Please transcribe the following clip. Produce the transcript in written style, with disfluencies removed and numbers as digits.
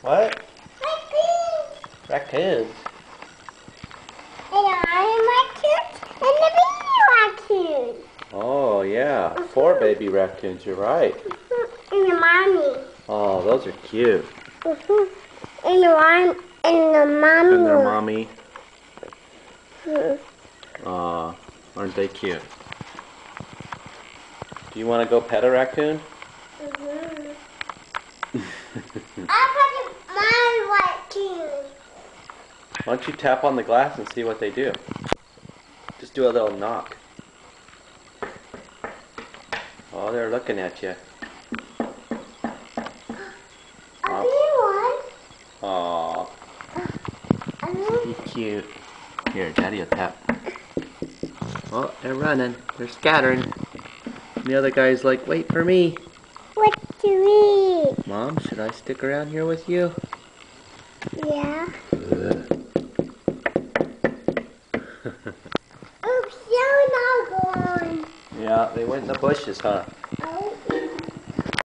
What? Raccoons. Raccoons? And I'm raccoons and the baby raccoon. Oh, yeah. 4 baby raccoons, you're right. And the mommy. Oh, those are cute. And the mommy. And their mommy. Mhm. Aren't they cute? Do you want to go pet a raccoon? I'll pet my raccoon. Why don't you tap on the glass and see what they do? Just do a little knock. Oh, they're looking at you. A big one. Aw. Isn't he cute? Here, Daddy will tap. Oh, they're running. They're scattering. And the other guy's like, wait for me. What to eat? Mom, should I stick around here with you? Yeah. Ugh. Oops, you're not going. Yeah, they went in the bushes, huh?